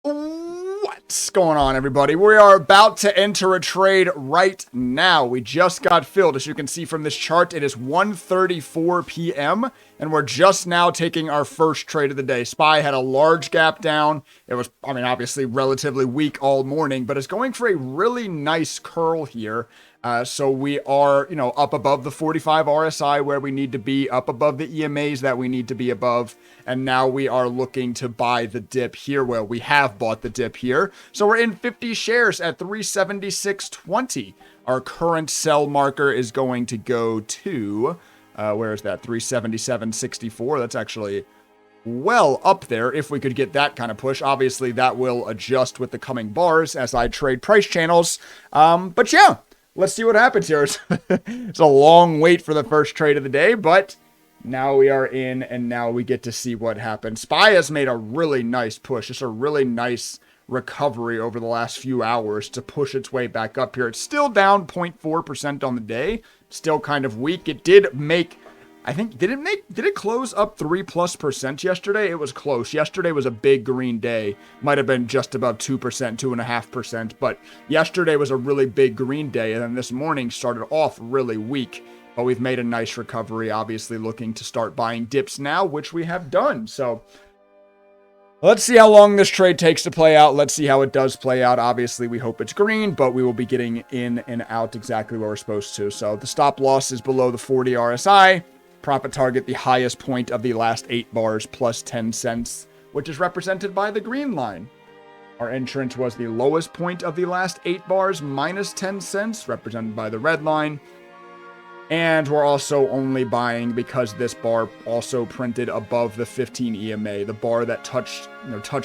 What's going on, everybody? We are about to enter a trade right now. We just got filled. As you can see from this chart, it is 1:34 p.m. and we're just now taking our first trade of the day. SPY had a large gap down. It was, obviously relatively weak all morning, but it's going for a really nice curl here. So we are, up above the 45 RSI where we need to be, up above the EMAs that we need to be above. And now we are looking to buy the dip here. Well, we have bought the dip here. So we're in 50 shares at 376.20. Our current sell marker is going to go to, where is that? 377.64. That's actually well up there if we could get that kind of push. Obviously, that will adjust with the coming bars as I trade price channels. But yeah. Let's see what happens here. It's a long wait for the first trade of the day, but now we are in, and now we get to see what happens. SPY has made a really nice push. Just a really nice recovery over the last few hours to push its way back up here. It's still down 0.4% on the day. Still kind of weak. It did make... did it close up 3+% yesterday? It was close. Yesterday was a big green day. Might have been just about 2%, 2.5%, but yesterday was a really big green day, and then this morning started off really weak. But we've made a nice recovery, obviously looking to start buying dips now, which we have done. So let's see how long this trade takes to play out. Let's see how it does play out. Obviously, we hope it's green, but we will be getting in and out exactly where we're supposed to. So the stop loss is below the 40 RSI. Profit target, the highest point of the last 8 bars, plus 10 cents, which is represented by the green line. Our entrance was the lowest point of the last 8 bars, minus 10 cents, represented by the red line. And we're also only buying because this bar also printed above the 15 EMA. The bar that touched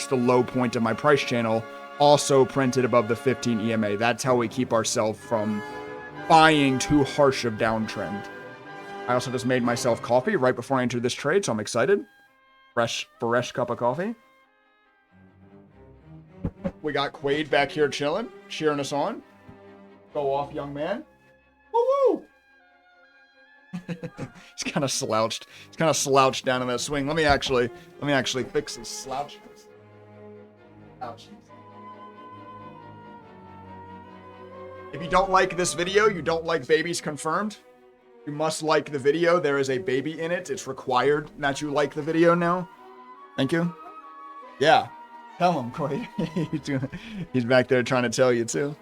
the low point of my price channel also printed above the 15 EMA. That's how we keep ourselves from buying too harsh of downtrend. I also just made myself coffee right before I entered this trade, so I'm excited. Fresh cup of coffee. We got Quaid back here chilling, cheering us on. Go off, young man. Woo-woo! He's kind of slouched. He's kind of slouched down in that swing. Let me actually fix his slouch. Ouch. If you don't like this video, you don't like babies confirmed. You must like the video. There is a baby in it. It's required that you like the video now. Thank you. Yeah. Tell him, Corey. He's back there trying to tell you, too.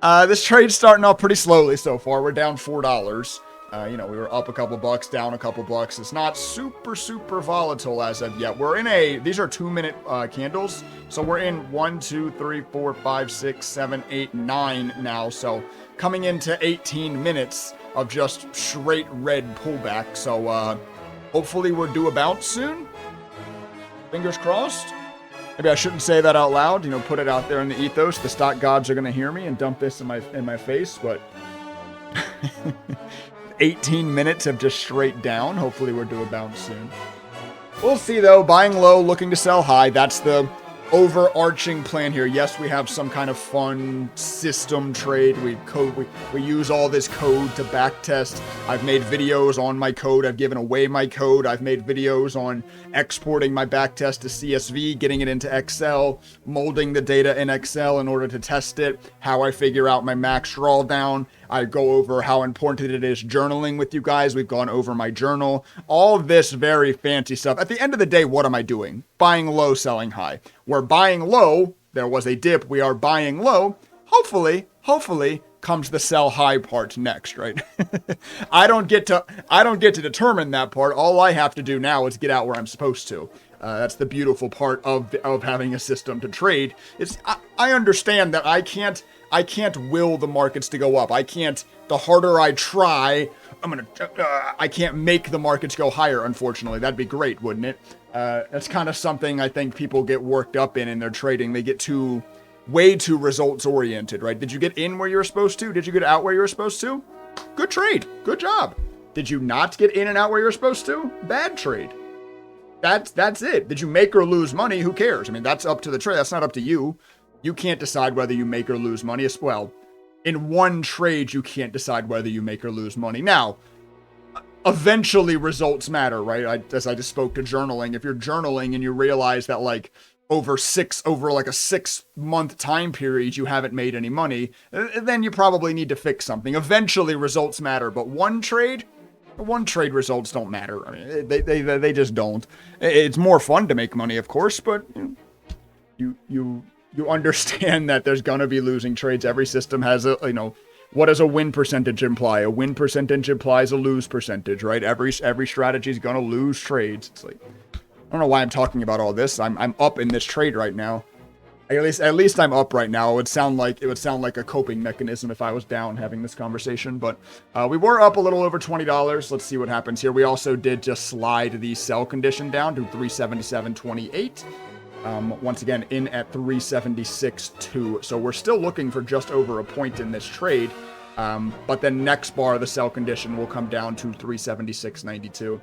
This trade's starting off pretty slowly so far. We're down $4. We were up a couple bucks, down a couple bucks. It's not super volatile as of yet. We're in these are 2-minute candles. So we're in 1, 2, 3, 4, 5, 6, 7, 8, 9 now. So coming into 18 minutes of just straight red pullback. So hopefully we'll do a bounce soon. Fingers crossed. Maybe I shouldn't say that out loud, put it out there in the ethos. The stock gods are going to hear me and dump this in my face, but 18 minutes of just straight down. Hopefully we'll do a bounce soon. We'll see though. Buying low, looking to sell high. That's the overarching plan here. Yes, we have some kind of fun system trade. We use all this code to backtest. I've made videos on my code. I've given away my code. I've made videos on exporting my backtest to CSV, getting it into Excel, molding the data in Excel in order to test it, how I figure out my max drawdown. I go over how important it is journaling with you guys. We've gone over my journal. All this very fancy stuff. At the end of the day, what am I doing? Buying low, selling high. We're buying low. There was a dip. We are buying low. Hopefully comes the sell high part next, right? I don't get to determine that part. All I have to do now is get out where I'm supposed to. That's the beautiful part of having a system to trade. I understand that I can't will the markets to go up. The harder I try, I can't make the markets go higher, unfortunately. That'd be great, wouldn't it? That's kind of something I think people get worked up in their trading. They get way too results oriented, right? Did you get in where you were supposed to? Did you get out where you were supposed to? Good trade. Good job. Did you not get in and out where you were supposed to? Bad trade. That's it. Did you make or lose money? Who cares? That's up to the trade. That's not up to you. You can't decide whether you make or lose money as well. In one trade, you can't decide whether you make or lose money. Now, eventually results matter, right? As I just spoke to journaling. If you're journaling and you realize that, over like a 6-month time period, you haven't made any money, then you probably need to fix something. Eventually, results matter, but one trade results don't matter. I mean, they just don't. It's more fun to make money, of course, but you understand that there's gonna be losing trades. Every system has a, what does a win percentage imply? A win percentage implies a lose percentage, right? Every strategy is gonna lose trades. It's like, I don't know why I'm talking about all this. I'm up in this trade right now. At least I'm up right now. It would sound like a coping mechanism if I was down having this conversation. But we were up a little over $20. Let's see what happens here. We also did just slide the sell condition down to 377.28. Once again, in at 376.2. So we're still looking for just over a point in this trade. But then next bar, the sell condition will come down to 376.92.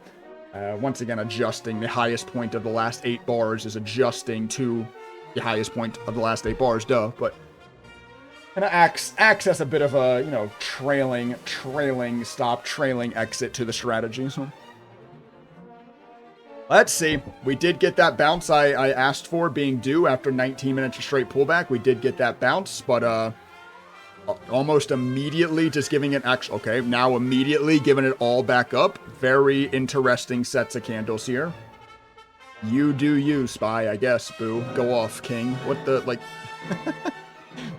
Once again, adjusting the highest point of the last 8 bars is adjusting to the highest point of the last 8 bars, duh. But kind of acts as a bit of a, trailing exit to the strategy. So let's see. We did get that bounce I asked for being due after 19 minutes of straight pullback. We did get that bounce, but almost immediately just giving it okay, now immediately giving it all back up. Very interesting sets of candles here. You do you, Spy, I guess, boo. Go off, King. What the, like...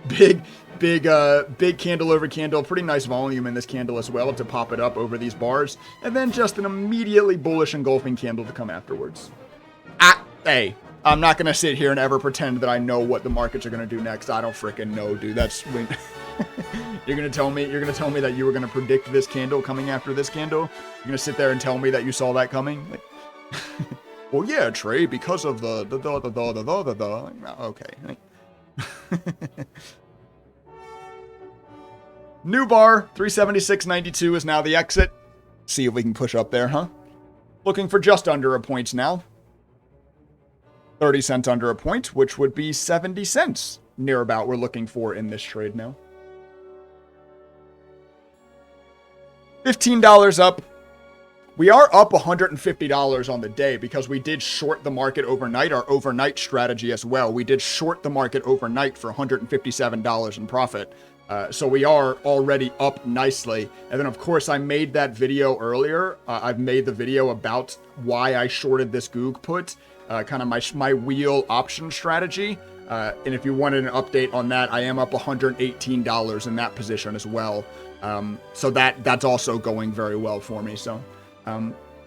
big candle over candle. Pretty nice volume in this candle as well to pop it up over these bars. And then just an immediately bullish engulfing candle to come afterwards. Hey, I'm not going to sit here and ever pretend that I know what the markets are going to do next. I don't freaking know, dude. That's... You're going to tell me that you were going to predict this candle coming after this candle? You're going to sit there and tell me that you saw that coming? Like, well, yeah, Trey, because of the okay. New bar, 376.92 is now the exit. See if we can push up there, huh? Looking for just under a point now. 30 cents under a point, which would be 70 cents. Near about we're looking for in this trade now. $15 up. We are up $150 on the day because we did short the market overnight, our overnight strategy as well. We did short the market overnight for $157 in profit. So we are already up nicely. And then, of course, I made that video earlier. I've made the video about why I shorted this Goog put, kind of my wheel option strategy. And if you wanted an update on that, I am up $118 in that position as well. So that's also going very well for me. So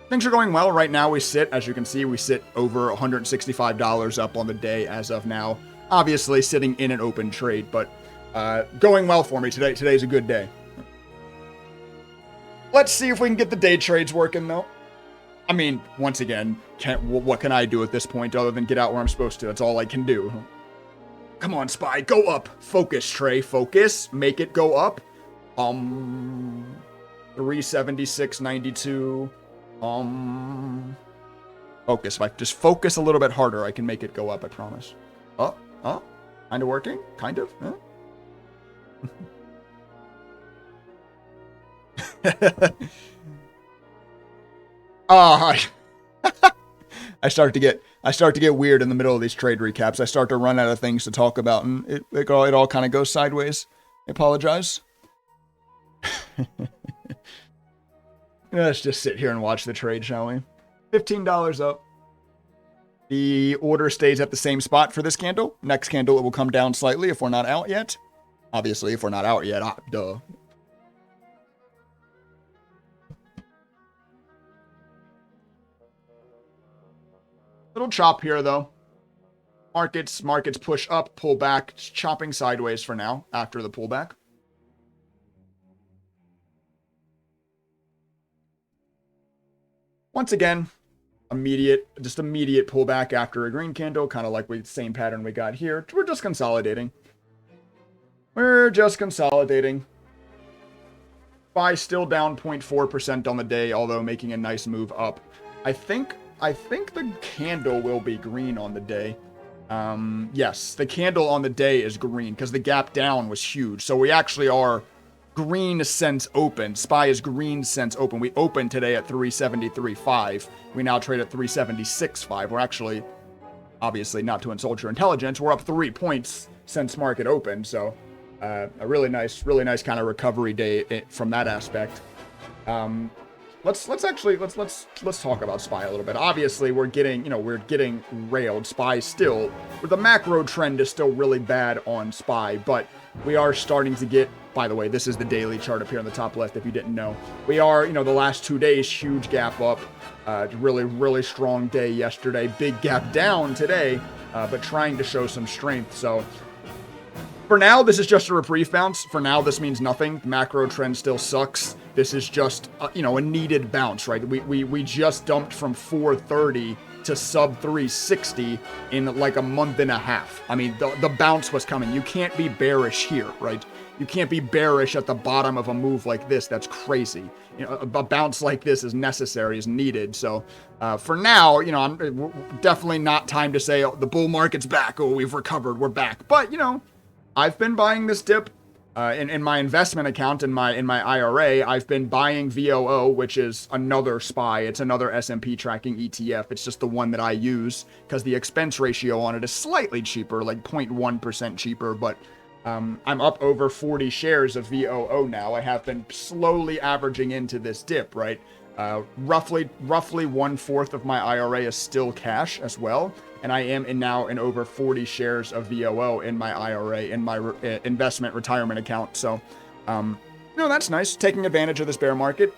things are going well right now. We sit, as you can see, we sit over $165 up on the day as of now. Obviously sitting in an open trade, but going well for me today. Today's a good day. Let's see if we can get the day trades working though. I mean, once again, what can I do at this point other than get out where I'm supposed to? That's all I can do. Come on, Spy, go up. Focus, Trey, focus. Make it go up. 376.92. Focus. If I just focus a little bit harder, I can make it go up, I promise. Kind of working? Kind of? Huh? I start to get weird in the middle of these trade recaps. I start to run out of things to talk about, and it all kind of goes sideways. I apologize. Let's just sit here and watch the trade, shall we? $15 up. The order stays at the same spot for this candle. Next candle, it will come down slightly if we're not out yet. Obviously, if we're not out yet, duh. Little chop here, though. Markets push up, pull back, chopping sideways for now after the pullback. Once again, immediate pullback after a green candle, kind of like the same pattern we got here. We're just consolidating. Buy still down 0.4% on the day, although making a nice move up. I think the candle will be green on the day. Yes, the candle on the day is green because the gap down was huge. So we actually are green since open. SPY is green since open. We opened today at 373.5. We now trade at 376.5. We're actually obviously not to insult your intelligence, we're up 3 points since market opened. So a really nice kind of recovery day from that aspect. Let's talk about SPY a little bit. Obviously, we're getting railed. SPY still, but the macro trend is still really bad on SPY, but we are starting to get, by the way, this is the daily chart up here in the top left if you didn't know. We are, the last 2 days, huge gap up. Really strong day yesterday. Big gap down today, but trying to show some strength. So for now, this is just a reprieve bounce. For now, this means nothing. Macro trend still sucks. This is just, a needed bounce, right? We just dumped from 430 to sub 360 in like a month and a half. I mean, the bounce was coming. You can't be bearish here, right? You can't be bearish at the bottom of a move like this. That's crazy. A bounce like this is necessary, is needed. So for now, I'm definitely not time to say, oh, the bull market's back. Oh, we've recovered. We're back. But, I've been buying this dip in my investment account, in my IRA. I've been buying VOO, which is another SPY. It's another S&P tracking ETF. It's just the one that I use because the expense ratio on it is slightly cheaper, like 0.1% cheaper. But I'm up over 40 shares of VOO now. I have been slowly averaging into this dip, right? Roughly 1/4 of my IRA is still cash as well. And I am now in over 40 shares of VOO in my IRA, in my investment retirement account. So, that's nice. Taking advantage of this bear market.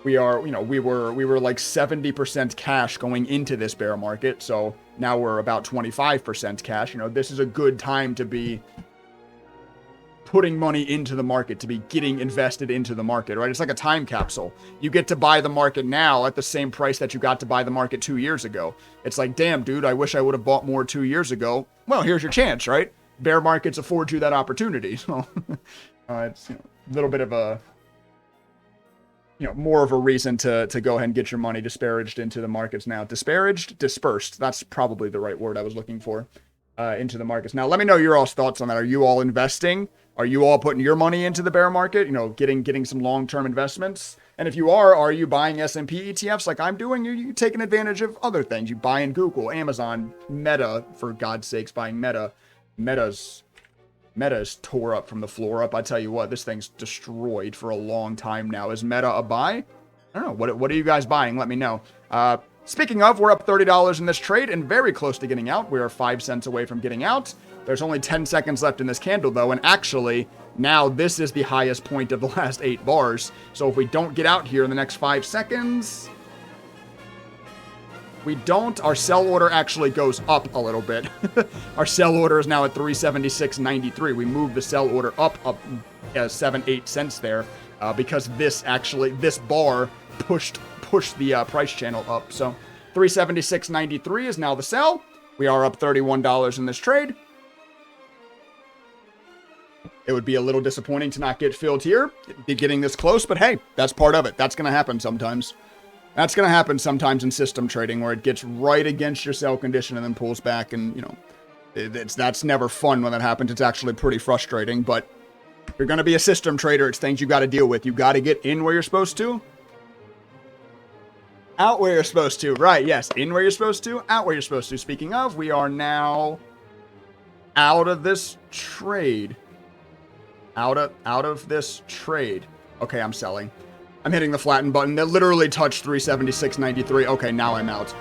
We are, we were like 70% cash going into this bear market. So now we're about 25% cash. This is a good time to be putting money into the market, to be getting invested into the market, right? It's like a time capsule. You get to buy the market now at the same price that you got to buy the market 2 years ago. It's like, damn, dude, I wish I would have bought more 2 years ago. Well, here's your chance, right? Bear markets afford you that opportunity. So it's a little bit of a, more of a reason to go ahead and get your money disparaged into the markets now. Dispersed. That's probably the right word I was looking for. Into the markets. Now, let me know your all's thoughts on that. Are you all investing? Are you all putting your money into the bear market? Getting some long-term investments? And if you are you buying S&P ETFs like I'm doing? You taking advantage of other things? You buying Google, Amazon, Meta, for God's sakes, buying Meta. Meta's tore up from the floor up. I tell you what, this thing's destroyed for a long time now. Is Meta a buy? I don't know. What are you guys buying? Let me know. Speaking of, we're up $30 in this trade and very close to getting out. We are 5 cents away from getting out. There's only 10 seconds left in this candle, though, and actually, now this is the highest point of the last 8 bars. So if we don't get out here in the next 5 seconds, our sell order actually goes up a little bit. Our sell order is now at 376.93. We moved the sell order up 7-8 cents there because this bar pushed the price channel up. So 376.93 is now the sell. We are up $31 in this trade. It would be a little disappointing to not get filled here, be getting this close, but hey, that's part of it. That's going to happen sometimes. That's going to happen sometimes in system trading where it gets right against your sell condition and then pulls back, and that's never fun when that happens. It's actually pretty frustrating, but if you're going to be a system trader, it's things you got to deal with. You got to get in where you're supposed to, out where you're supposed to. Right, yes, in where you're supposed to, out where you're supposed to. Speaking of, we are now out of this trade. Out of this trade. Okay, I'm selling. I'm hitting the flatten button. That literally touched 376.93. Okay, now I'm out.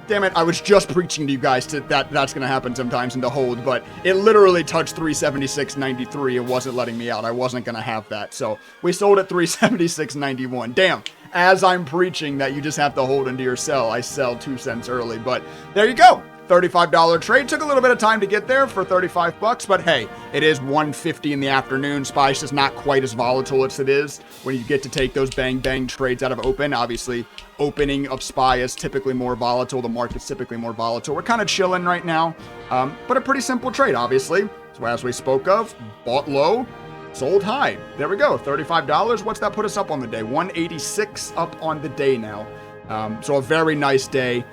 Damn it, I was just preaching to you guys that's going to happen sometimes and to hold, but it literally touched 376.93. It wasn't letting me out. I wasn't going to have that. So we sold at 376.91. Damn. As I'm preaching that you just have to hold into your sell, I sell 2 cents early, but there you go. $35 trade. Took a little bit of time to get there for 35 bucks, but hey, it is 1:50 in the afternoon. SPY's just not quite as volatile as it is when you get to take those bang trades out of open. Obviously, opening of SPY is typically more volatile. The market's typically more volatile. We're kind of chilling right now, but a pretty simple trade, obviously. So as we spoke of, bought low, sold high. There we go. $35. What's that put us up on the day? 186 up on the day now. So a very nice day.